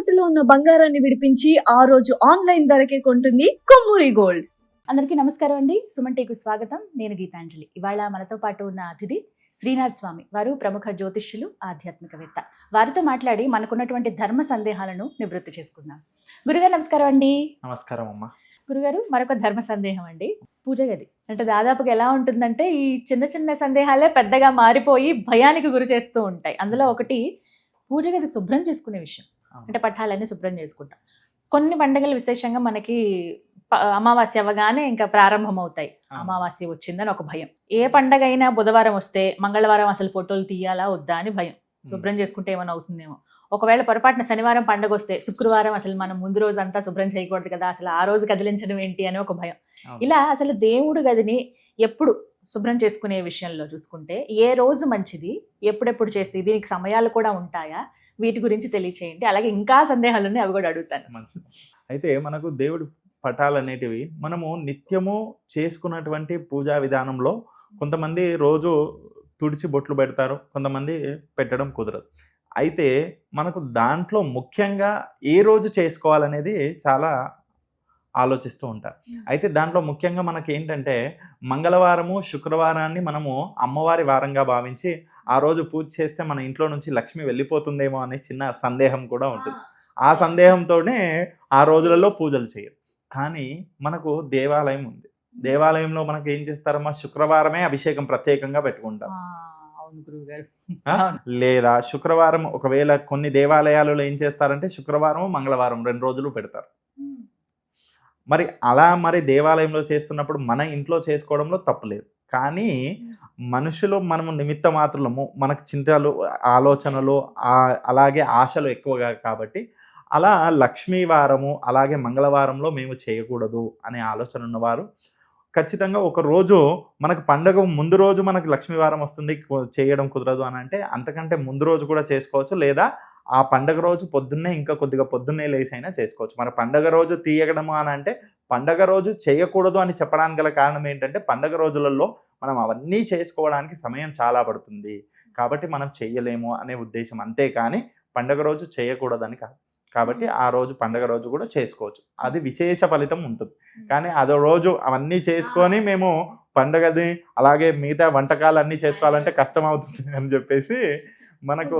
తాకట్టులో ఉన్న బంగారాన్ని విడిపించి ఆ రోజు ఆన్లైన్ ధరకే కొంటుంది కొమ్మూరి గోల్డ్. అందరికీ నమస్కారం అండి. సుమన్ టీకు స్వాగతం. నేను గీతాంజలి. ఇవాళ మనతో పాటు ఉన్న అతిథి శ్రీనాథ్ స్వామి. వారు ప్రముఖ జ్యోతిష్యులు, ఆధ్యాత్మికవేత్త. వారితో మాట్లాడి మనకున్నటువంటి ధర్మ సందేహాలను నివృత్తి చేసుకుందాం. గురుగారు నమస్కారం అండి. నమస్కారం అమ్మా. గురుగారు, మరొక ధర్మ సందేహం అండి. పూజ గది అంటే దాదాపుగా ఎలా ఉంటుందంటే ఈ చిన్న చిన్న సందేహాలే పెద్దగా మారిపోయి భయానికి గురి చేస్తూ ఉంటాయి. అందులో ఒకటి పూజ గది శుభ్రం చేసుకునే విషయం. అంటే పఠాలన్నీ శుభ్రం చేసుకుంటాం. కొన్ని పండుగలు విశేషంగా మనకి అమావాస్య అవ్వగానే ఇంకా ప్రారంభం అవుతాయి. అమావాస్య వచ్చిందని ఒక భయం. ఏ పండగ అయినా బుధవారం వస్తే మంగళవారం అసలు ఫోటోలు తీయాలా వద్దా అని భయం. శుభ్రం చేసుకుంటే ఏమైనా అవుతుందేమో. ఒకవేళ పొరపాటున శనివారం పండగ వస్తే శుక్రవారం అసలు మనం ముందు రోజు అంతా శుభ్రం చేయకూడదు కదా, అసలు ఆ రోజు కదిలించడం ఏంటి అని ఒక భయం. ఇలా అసలు దేవుడు గదిని ఎప్పుడు శుభ్రం చేసుకునే విషయంలో చూసుకుంటే ఏ రోజు మంచిది, ఎప్పుడెప్పుడు చేస్తే దీనికి సమయాలు కూడా ఉంటాయా, వీటి గురించి తెలియచేయండి. అలాగే ఇంకా సందేహాలు ఉన్నాయి, అవి కూడా అడుగుతాను. మంచిది. అయితే మనకు దేవుడి పటాలు అనేటివి మనము నిత్యము చేసుకున్నటువంటి పూజా విధానంలో కొంతమంది రోజు తుడిచి బొట్లు పెడతారు, కొంతమంది పెట్టడం కుదరదు. అయితే మనకు దాంట్లో ముఖ్యంగా ఏ రోజు చేసుకోవాలనేది చాలా ఆలోచిస్తూ ఉంటారు. అయితే దాంట్లో ముఖ్యంగా మనకి ఏంటంటే మంగళవారము శుక్రవారాన్ని మనము అమ్మవారి వారంగా భావించి ఆ రోజు పూజ చేస్తే మన ఇంట్లో నుంచి లక్ష్మి వెళ్ళిపోతుందేమో అనే చిన్న సందేహం కూడా ఉంటుంది. ఆ సందేహంతోనే ఆ రోజులలో పూజలు చేయరు. కానీ మనకు దేవాలయం ఉంది. దేవాలయంలో మనకు ఏం చేస్తారమ్మా, శుక్రవారమే అభిషేకం ప్రత్యేకంగా పెట్టుకుంటాం. లేదా శుక్రవారం ఒకవేళ కొన్ని దేవాలయాలలో ఏం చేస్తారంటే శుక్రవారం మంగళవారం 2 రోజులు పెడతారు. మరి దేవాలయంలో చేస్తున్నప్పుడు మన ఇంట్లో చేసుకోవడంలో తప్పులేదు. కానీ మనుషులు మనము నిమిత్త మాత్రము, మనకు చింతలు, ఆలోచనలు, అలాగే ఆశలు ఎక్కువగా కాబట్టి అలా లక్ష్మీవారము అలాగే మంగళవారంలో మేము చేయకూడదు అనే ఆలోచన ఉన్నవారు ఖచ్చితంగా ఒక రోజు మనకు పండగ ముందు రోజు మనకు లక్ష్మీవారం వస్తుంది చేయడం కుదరదు అని అంటే అంతకంటే ముందు రోజు కూడా చేసుకోవచ్చు. లేదా ఆ పండగ రోజు పొద్దున్నే ఇంకా కొద్దిగా పొద్దున్నే లేసైనా చేసుకోవచ్చు. మరి పండగ రోజు తీయడము అని అంటే పండగ రోజు చేయకూడదు అని చెప్పడానికి గల కారణం ఏంటంటే పండగ రోజులలో మనం అవన్నీ చేసుకోవడానికి సమయం చాలా పడుతుంది కాబట్టి మనం చేయలేము అనే ఉద్దేశం. అంతేకాని పండగ రోజు చేయకూడదని కాదు. కాబట్టి ఆ రోజు పండగ రోజు కూడా చేసుకోవచ్చు, అది విశేష ఫలితం ఉంటుంది. కానీ అదో రోజు అవన్నీ చేసుకొని మేము పండగది అలాగే మిగతా వంటకాలు అన్నీ చేసుకోవాలంటే కష్టం అవుతుంది అని చెప్పేసి మనకు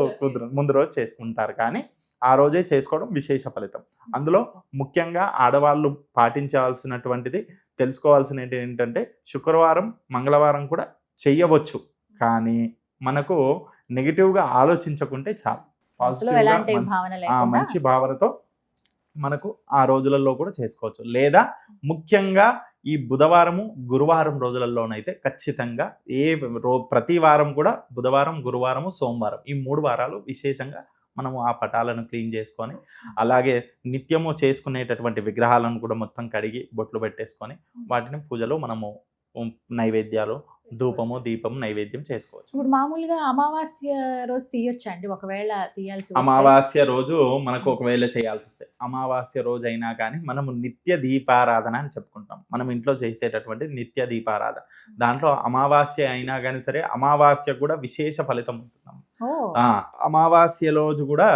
ముందు రోజు చేసుకుంటారు. కానీ ఆ రోజే చేసుకోవడం విశేష ఫలితం. అందులో ముఖ్యంగా ఆడవాళ్ళు పాటించాల్సినటువంటిది తెలుసుకోవాల్సినది ఏంటంటే శుక్రవారం మంగళవారం కూడా చెయ్యవచ్చు, కానీ మనకు నెగిటివ్గా ఆలోచించకుంటే చాలు. మంచి భావనతో మనకు ఆ రోజులలో కూడా చేసుకోవచ్చు. లేదా ముఖ్యంగా ఈ బుధవారము గురువారం రోజులలోనైతే ఖచ్చితంగా ప్రతి వారం కూడా బుధవారం గురువారము సోమవారం ఈ 3 వారాలు విశేషంగా మనము ఆ పటాలను క్లీన్ చేసుకొని అలాగే నిత్యము చేసుకునేటటువంటి విగ్రహాలను కూడా మొత్తం కడిగి బొట్లు పెట్టేసుకొని వాటిని పూజలో మనము నైవేద్యాలు ధూపము దీపం నైవేద్యం చేసుకోవచ్చు. ఇప్పుడు మామూలుగా అమావాస్య రోజు తీయొచ్చా అండి? ఒకవేళ తీయాల్సి అమావాస్య రోజు మనకు ఒకవేళ చేయాల్సి వస్తే అమావాస్య రోజు అయినా కానీ మనము నిత్య దీపారాధన అని చెప్పుకుంటాం. మనం ఇంట్లో చేసేటటువంటి నిత్య దీపారాధన దాంట్లో అమావాస్య అయినా కానీ సరే అమావాస్య కూడా విశేష ఫలితం ఉంటున్నాం. అమావాస్య రోజు కూడా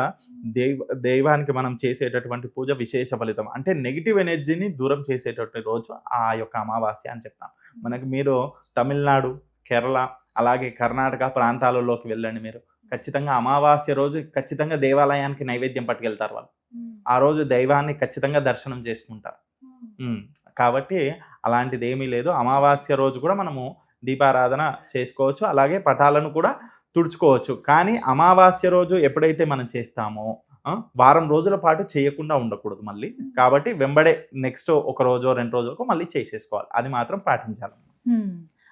దైవానికి మనం చేసేటటువంటి పూజ విశేష ఫలితం. అంటే నెగిటివ్ ఎనర్జీని దూరం చేసేటటువంటి రోజు ఆ యొక్క అమావాస్య అని చెప్తాం. మనకి మీరు తమిళనాడు, కేరళ అలాగే కర్ణాటక ప్రాంతాలలోకి వెళ్ళండి, మీరు ఖచ్చితంగా అమావాస్య రోజు ఖచ్చితంగా దేవాలయానికి నైవేద్యం పట్టుకెళ్తారు వాళ్ళు. ఆ రోజు దైవాన్ని ఖచ్చితంగా దర్శనం చేసుకుంటారు. కాబట్టి అలాంటిది ఏమీ లేదు. అమావాస్య రోజు కూడా మనము దీపారాధన చేసుకోవచ్చు, అలాగే పటాలను కూడా తుడుచుకోవచ్చు. కానీ అమావాస్య రోజు ఎప్పుడైతే మనం చేస్తామో వారం రోజుల పాటు చేయకుండా ఉండకూడదు మళ్ళీ. కాబట్టి వెంబడే నెక్స్ట్ ఒక రోజు 2 రోజులకు మళ్ళీ చేసేసుకోవాలి, అది మాత్రం పాటించాలి.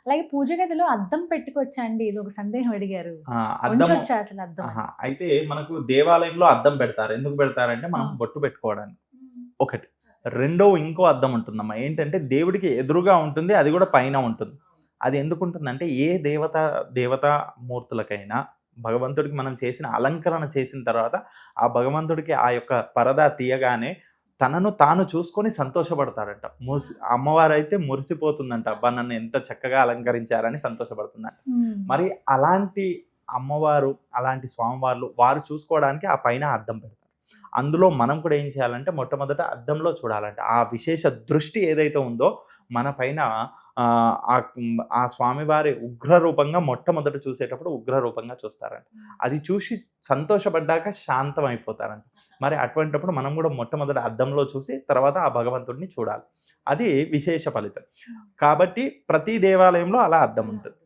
అలాగే పూజ గదిలో అద్దం పెట్టుకోవచ్చా అండి? ఇది ఒక సందేహం అడిగారు. అయితే మనకు దేవాలయంలో అద్దం పెడతారు. ఎందుకు పెడతారంటే మనం బొట్టు పెట్టుకోవడానికి ఒకటి. రెండో ఇంకో అద్దం ఉంటుందమ్మా, ఏంటంటే దేవుడికి ఎదురుగా ఉంటుంది, అది కూడా పైన ఉంటుంది. అది ఎందుకు ఉంటుందంటే ఏ దేవతా మూర్తులకైనా భగవంతుడికి మనం చేసిన అలంకరణ చేసిన తర్వాత ఆ భగవంతుడికి ఆ యొక్క పరదా తీయగానే తనను తాను చూసుకొని సంతోషపడతాడంట. అమ్మవారు అయితే మురిసిపోతుందంట, అబ్బా నన్ను ఎంత చక్కగా అలంకరించారని సంతోషపడుతుందంట. మరి అలాంటి అమ్మవారు అలాంటి స్వామివార్లు వారు చూసుకోవడానికి ఆ పైన అద్దం పెడతారు. అందులో మనం కూడా ఏం చేయాలంటే మొట్టమొదట అద్దంలో చూడాలంటే ఆ విశేష దృష్టి ఏదైతే ఉందో మన పైన ఆ స్వామివారి ఉగ్ర రూపంగా మొట్టమొదట చూసేటప్పుడు ఉగ్ర రూపంగా చూస్తారంట. అది చూసి సంతోషపడ్డాక శాంతం అయిపోతారంట. మరి అటువంటిప్పుడు మనం కూడా మొట్టమొదట అద్దంలో చూసి తర్వాత ఆ భగవంతుడిని చూడాలి. అది విశేష ఫలితం. కాబట్టి ప్రతి దేవాలయంలో అలా అద్దం ఉంటుంది.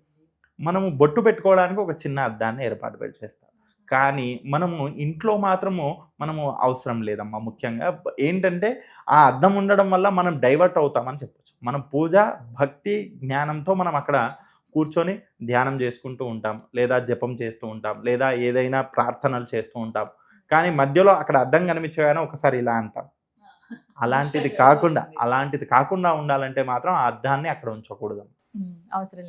మనము బొట్టు పెట్టుకోవడానికి ఒక చిన్న అద్దాన్ని ఏర్పాటు చేస్తాం. కానీ మనము ఇంట్లో మాత్రము మనము అవసరం లేదమ్మా. ముఖ్యంగా ఏంటంటే ఆ అద్దం ఉండడం వల్ల మనం డైవర్ట్ అవుతామని చెప్పొచ్చు. మనం పూజ భక్తి జ్ఞానంతో మనం అక్కడ కూర్చొని ధ్యానం చేసుకుంటూ ఉంటాం, లేదా జపం చేస్తూ ఉంటాం, లేదా ఏదైనా ప్రార్థనలు చేస్తూ ఉంటాం. కానీ మధ్యలో అక్కడ అద్దం కనిపించగానే ఒకసారి ఇలా అంటాం. అలాంటిది కాకుండా ఉండాలంటే మాత్రం ఆ అద్దాన్ని అక్కడ ఉంచకూడదు. అవసరం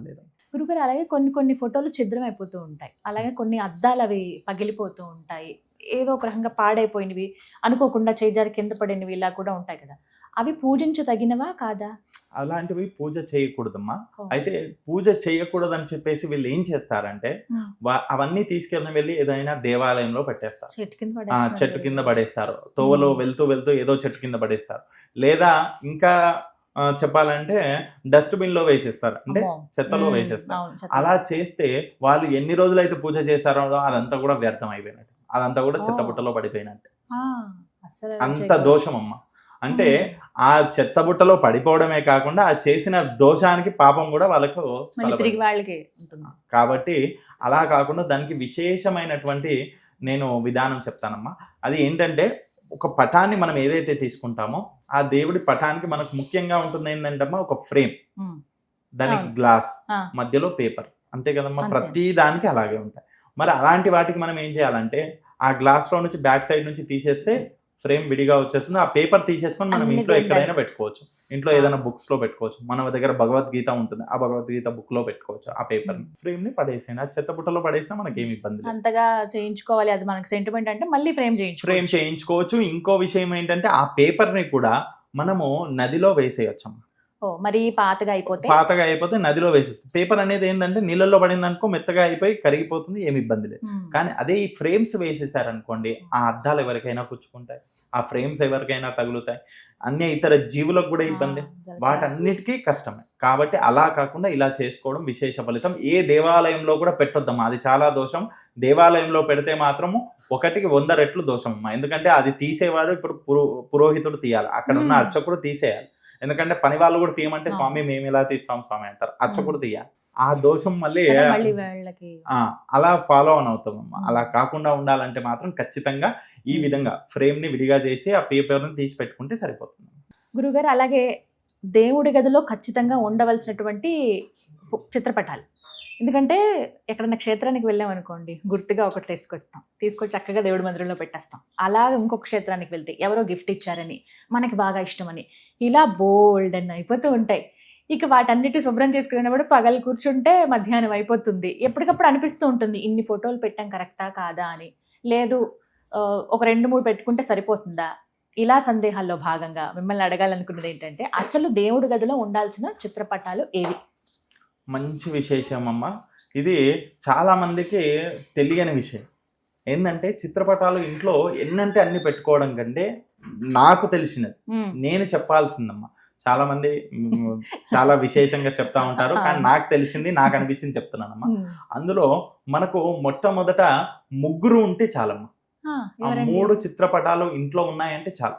లేదు గురుగారు. అలాగే కొన్ని ఫోటోలు ఛిద్రం అయిపోతూ ఉంటాయి, అలాగే కొన్ని అద్దాలు అవి పగిలిపోతూ ఉంటాయి, ఏదో ఒక రకంగా పాడైపోయినవి, అనుకోకుండా చేజారి కింద పడినవి, ఇలా కూడా ఉంటాయి కదా. అవి పూజించదగినవా కాదా? అలాంటివి పూజ చేయకూడదమ్మా. అయితే పూజ చేయకూడదని చెప్పేసి వీళ్ళు ఏం చేస్తారంటే అవన్నీ తీసుకెళ్ళి వెళ్ళి ఏదైనా దేవాలయంలో పెట్టేస్తారు, చెట్టు కింద పడేస్తారు, తోవలో వెళ్తూ ఏదో చెట్టు కింద పడేస్తారు, లేదా ఇంకా చెప్పాలంటే డస్ట్బిన్ లో వేసేస్తారు, అంటే చెత్తలో వేసేస్తారు. అలా చేస్తే వాళ్ళు ఎన్ని రోజులైతే పూజ చేశారో అదంతా కూడా వ్యర్థం అయిపోయినట్టు, అదంతా కూడా చెత్తబుట్టలో పడిపోయినట్టు. అంత దోషం అమ్మ. అంటే ఆ చెత్తబుట్టలో పడిపోవడమే కాకుండా ఆ చేసిన దోషానికి పాపం కూడా వాళ్ళకు కాబట్టి అలా కాకుండా దానికి విశేషమైనటువంటి నేను విధానం చెప్తానమ్మా. అది ఏంటంటే ఒక పటాన్ని మనం ఏదైతే తీసుకుంటామో ఆ దేవుడి పటానికి మనకు ముఖ్యంగా ఉంటుంది ఏంటంటమ్మా ఒక ఫ్రేమ్, దానికి గ్లాస్, మధ్యలో పేపర్, అంతే కదమ్మా. ప్రతి దానికి అలాగే ఉంటాయి. మరి అలాంటి వాటికి మనం ఏం చేయాలంటే ఆ గ్లాస్ లో నుంచి బ్యాక్ సైడ్ నుంచి తీసేస్తే ఫ్రేమ్ విడిగా వచ్చేస్తుంది. ఆ పేపర్ తీసేసుకొని మనం ఇంట్లో ఎక్కడైనా పెట్టుకోవచ్చు. ఇంట్లో ఏదైనా బుక్స్ లో పెట్టుకోవచ్చు. మన దగ్గర భగవద్గీత ఉంటుంది, ఆ భగవద్గీత బుక్ లో పెట్టుకోవచ్చు. ఆ పేపర్ ఫ్రేమ్ ని పడేసేయండి, ఆ చెత్త బుట్టలో పడేసినా మనకి ఏమి ఇబ్బంది లేదు. అంతగా చేయించుకోవాలి, అది మనకి సెంటిమెంట్ అంటే మళ్ళీ ఫ్రేమ్ చేయించుకోవచ్చు. ఇంకో విషయం ఏంటంటే ఆ పేపర్ ని కూడా మనము నదిలో వేసేయచ్చు. మరి పాతగా అయిపోతే నదిలో వేసేస్తుంది. పేపర్ అనేది ఏంటంటే నీళ్ళల్లో పడింది అనుకో మెత్తగా అయిపోయి కరిగిపోతుంది, ఏమి ఇబ్బంది లేదు. కానీ అదే ఈ ఫ్రేమ్స్ వేసేసారనుకోండి ఆ అద్దాలు ఎవరికైనా పుచ్చుకుంటాయి, ఆ ఫ్రేమ్స్ ఎవరికైనా తగులుతాయి, అన్ని ఇతర జీవులకు కూడా ఇబ్బంది, వాటన్నిటికీ కష్టమే. కాబట్టి అలా కాకుండా ఇలా చేసుకోవడం విశేష ఫలితం. ఏ దేవాలయంలో కూడా పెట్టొద్దమ్మా, అది చాలా దోషం. దేవాలయంలో పెడితే మాత్రము 1కి 100 రెట్లు దోషం అమ్మా. ఎందుకంటే అది తీసేవాడు ఇప్పుడు పురోహితుడు తీయాలి, అక్కడ ఉన్న అర్చకుడు తీసేయాలి. ఎందుకంటే పని వాళ్ళు కూడా తీయమంటే స్వామి మేము ఇలా తీస్తాం స్వామి అంటారు, అర్చకుడు తీయాలి. ఆ దోషం మళ్ళీ అలా ఫాలో ఆన్ అవుతామమ్మా. అలా కాకుండా ఉండాలంటే మాత్రం ఖచ్చితంగా ఈ విధంగా ఫ్రేమ్ ని విడిగా చేసి ఆ పేపర్ ని తీసి పెట్టుకుంటే సరిపోతుంది. గురుగారు, అలాగే దేవుడి గదిలో ఖచ్చితంగా ఉండవలసినటువంటి చిత్రపటాలు, ఎందుకంటే ఎక్కడన్నా క్షేత్రానికి వెళ్ళాం అనుకోండి, గుర్తుగా ఒకటి తీసుకొచ్చి చక్కగా దేవుడి మందిరంలో పెట్టేస్తాం. అలా ఇంకొక క్షేత్రానికి వెళ్తే ఎవరో గిఫ్ట్ ఇచ్చారని, మనకి బాగా ఇష్టమని, ఇలా బోల్డ్ అని అయిపోతూ ఉంటాయి. ఇక వాటన్నిటి శుభ్రం చేసుకునేప్పుడు పగలు కూర్చుంటే మధ్యాహ్నం అయిపోతుంది. ఎప్పటికప్పుడు అనిపిస్తూ ఉంటుంది ఇన్ని ఫోటోలు పెట్టాం కరెక్టా కాదా అని, లేదు ఒక 2-3 పెట్టుకుంటే సరిపోతుందా. ఇలా సందేహాల్లో భాగంగా మిమ్మల్ని అడగాలనుకున్నది ఏంటంటే అసలు దేవుడి గదిలో ఉండాల్సిన చిత్రపటాలు ఏవి? మంచి విశేషం అమ్మ. ఇది చాలా మందికి తెలియని విషయం. ఏంటంటే చిత్రపటాలు ఇంట్లో ఎన్నంటే అన్ని పెట్టుకోవడం కంటే నాకు తెలిసినది నేను చెప్పాల్సిందమ్మా. చాలా మంది చాలా విశేషంగా చెప్తా ఉంటారు, కానీ నాకు తెలిసింది నాకు అనిపించింది చెప్తున్నానమ్మా. అందులో మనకు మొట్టమొదట 3 ఉంటే చాలమ్మా. ఆ 3 చిత్రపటాలు ఇంట్లో ఉన్నాయంటే చాలు,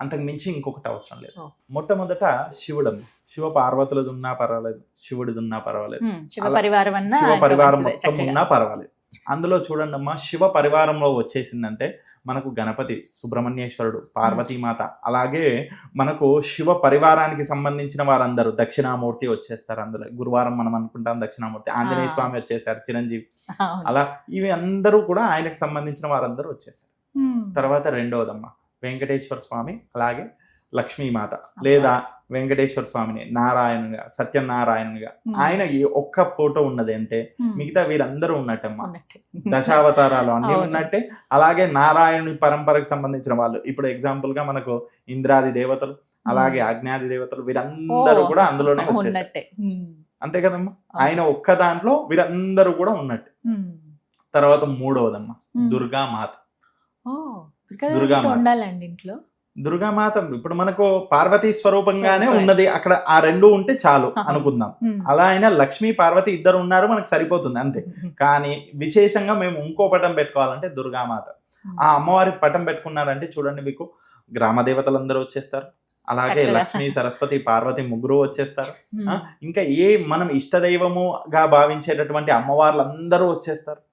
అంతకు మించి ఇంకొకటి అవసరం లేదు. మొట్టమొదట శివుడు, శివ పార్వతులది ఉన్నా పర్వాలేదు, శివుడిది ఉన్నా పర్వాలేదు, శివ పరివారం మొత్తం ఉన్నా పర్వాలేదు. అందులో చూడండి అమ్మా, శివ పరివారంలో వచ్చేసిందంటే మనకు గణపతి, సుబ్రహ్మణ్యేశ్వరుడు, పార్వతీమాత, అలాగే మనకు శివ పరివారానికి సంబంధించిన వారందరూ దక్షిణామూర్తి వచ్చేస్తారు. అందులో గురువారం మనం అనుకుంటాం దక్షిణామూర్తి, ఆంజనేయ స్వామి వచ్చేసారు, చిరంజీవి, అలా ఇవి అందరూ కూడా ఆయనకు సంబంధించిన వారందరూ వచ్చేసారు. తర్వాత రెండవదమ్మా వెంకటేశ్వర స్వామి, అలాగే లక్ష్మీమాత, లేదా వెంకటేశ్వర స్వామిని నారాయణుగా, సత్యనారాయణుగా ఆయన ఒక్క ఫోటో ఉన్నది అంటే మిగతా వీరందరూ ఉన్నట్టమ్మా. దశావతారాలు అన్ని ఉన్నట్టే. అలాగే నారాయణుని పరంపరకు సంబంధించిన వాళ్ళు, ఇప్పుడు ఎగ్జాంపుల్ గా మనకు ఇంద్రాది దేవతలు, అలాగే అగ్నాది దేవతలు, వీరందరూ కూడా అందులోనే వచ్చేసారు. అంతే కదమ్మా, ఆయన ఒక్క దాంట్లో వీరందరూ కూడా ఉన్నట్టు. తర్వాత 3వదమ్మా దుర్గామాత. ఓ దుర్గాదేవి దుర్గామాత. ఉండాలండి ఇంట్లో. దుర్గామాత ఇప్పుడు మనకు పార్వతీ స్వరూపంగానే స్వరూపమే. ఉన్నది అక్కడ, ఆ రెండు ఉంటే చాలు అనుకుందాం. అలా అయినా లక్ష్మీ పార్వతి ఇద్దరు ఉన్నారు, మనకు సరిపోతుంది అంతే. కానీ విశేషంగా మేము ఇంకో పటం పెట్టుకోవాలంటే దుర్గామాత. ఆ అమ్మవారి పటం పెట్టుకున్నారంటే చూడండి, మీకు గ్రామ దేవతలందరూ వచ్చేస్తారు, అలాగే చక్కగా. లక్ష్మీ సరస్వతి పార్వతి ముగ్గురు వచ్చేస్తారు. ఇంకా మనం ఇష్టదైవముగా భావించేటటువంటి అమ్మవార్లందరూ వచ్చేస్తారు.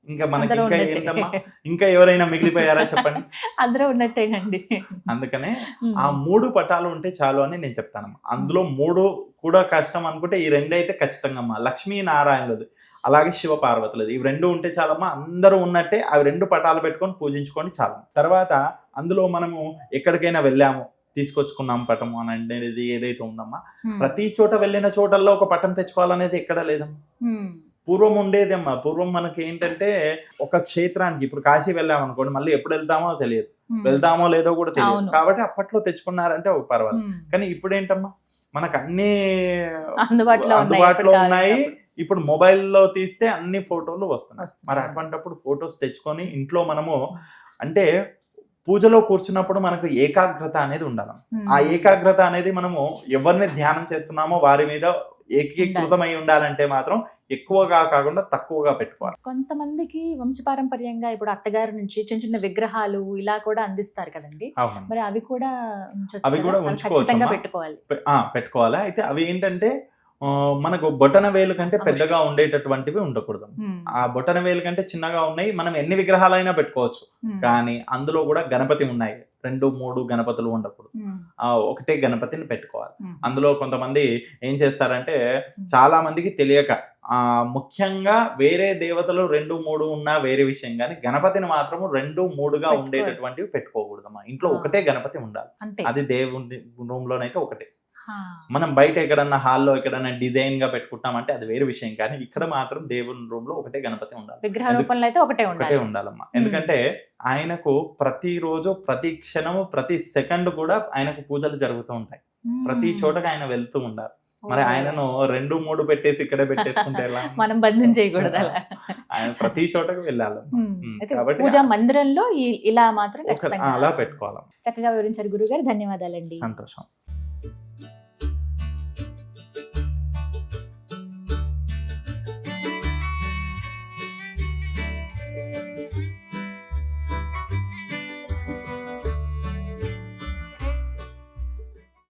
ఇంకా మనకి అందరూ ఇంకా ఉన్నట్టే. ఏంటమ్మా, ఇంకా ఎవరైనా మిగిలిపోయారా చెప్పండి. అందరూ ఉన్నట్టేనండి. అందుకనే ఆ 3 పటాలు ఉంటే చాలు అని నేను చెప్తానమ్మా. అందులో 3 కూడా కష్టం అనుకుంటే ఈ 2 అయితే ఖచ్చితంగా అమ్మా, లక్ష్మీ నారాయణులది అలాగే శివ పార్వతులది, ఇవి 2 ఉంటే చాలమ్మా. అందరూ ఉన్నట్టే అవి 2 పటాలు పెట్టుకొని పూజించుకొని చాలు. తర్వాత అందులో మనము ఎక్కడికైనా వెళ్ళాము, తీసుకొచ్చుకున్నాం పటము అని అనేది ఏదైతే ఉందమ్మా, ప్రతి చోట వెళ్ళిన చోటల్లో ఒక పటం తెచ్చుకోవాలనేది ఎక్కడా లేదమ్మా. పూర్వం ఉండేదమ్మా. పూర్వం మనకి ఏంటంటే ఒక క్షేత్రానికి, ఇప్పుడు కాశీ వెళ్ళాం అనుకోండి, మళ్ళీ ఎప్పుడు వెళ్తామో తెలియదు, వెళ్తామో లేదో కూడా తెలియదు. అవును. కాబట్టి అప్పట్లో తెచ్చుకున్నారంటే ఒక పర్వాలేదు. కానీ ఇప్పుడు ఏంటమ్మా, మనకు అన్ని అందుబాటులో ఉన్నాయి. ఇప్పుడు మొబైల్లో తీస్తే అన్ని ఫోటోలు వస్తున్నాయి. మరి అటువంటిప్పుడు ఫొటోస్ తెచ్చుకొని ఇంట్లో మనము, అంటే పూజలో కూర్చున్నప్పుడు మనకు ఏకాగ్రత అనేది ఉండాలి. ఆ ఏకాగ్రత అనేది మనము ఎవరిని ధ్యానం చేస్తున్నామో వారి మీద ఏకీకృతమై ఉండాలంటే మాత్రం ఎక్కువగా కాకుండా తక్కువగా పెట్టుకోవాలి. కొంతమందికి వంశపారంపర్యంగా ఇప్పుడు అత్తగారి నుంచి చిన్న చిన్న విగ్రహాలు ఇలా కూడా అందిస్తారు కదండి, అవును, మరి అవి కూడా అవి కూడా ఖచ్చితంగా పెట్టుకోవాలి. పెట్టుకోవాలి. అయితే అవి ఏంటంటే మనకు బొటన వేలు కంటే పెద్దగా ఉండేటటువంటివి ఉండకూడదు. ఆ బొటన వేలు కంటే చిన్నగా ఉన్నాయి, మనం ఎన్ని విగ్రహాలైనా పెట్టుకోవచ్చు. కానీ అందులో కూడా గణపతి ఉన్నాయి, 2-3 గణపతులు ఉండకూడదు, ఒకటే గణపతిని పెట్టుకోవాలి. అందులో కొంతమంది ఏం చేస్తారంటే, చాలా మందికి తెలియక ముఖ్యంగా వేరే దేవతలు 2-3 ఉన్నా వేరే విషయం, కానీ గణపతిని మాత్రం 2-3గా ఉండేటటువంటివి పెట్టుకోకూడదమ్మా. ఇంట్లో ఒకటే గణపతి ఉండాలి. అది దేవుడి రూమ్ లోనైతే ఒకటే. మనం బయట ఎక్కడన్నా హాల్లో ఎక్కడన్నా డిజైన్ గా పెట్టుకుంటామంటే అది వేరే విషయం, కానీ ఇక్కడ మాత్రం దేవుని రూమ్ లో ఒకటే గణపతి ఉండాలి. విగ్రహ రూపంలో అయితే ఒకటే ఉండాలమ్మా. ఎందుకంటే ఆయనకు ప్రతి రోజు, ప్రతి క్షణము, ప్రతి సెకండ్ కూడా ఆయనకు పూజలు జరుగుతూ ఉంటాయి. ప్రతి చోటకి ఆయన వెళ్తూ ఉండాలి. మరి ఆయనను 2-3 పెట్టేసి ఇక్కడే పెట్టేసుకుంటే ఎలా? మనం బంధం చేయకూడదు అలా. ఆయన ప్రతి చోటకి వెళ్ళాలి. కాబట్టి పూజా మందిరంలో ఇలా మాత్రం అలా పెట్టుకోవాలి. చక్కగా వివరించారు గురుగారు, ధన్యవాదాలండి. సంతోషం.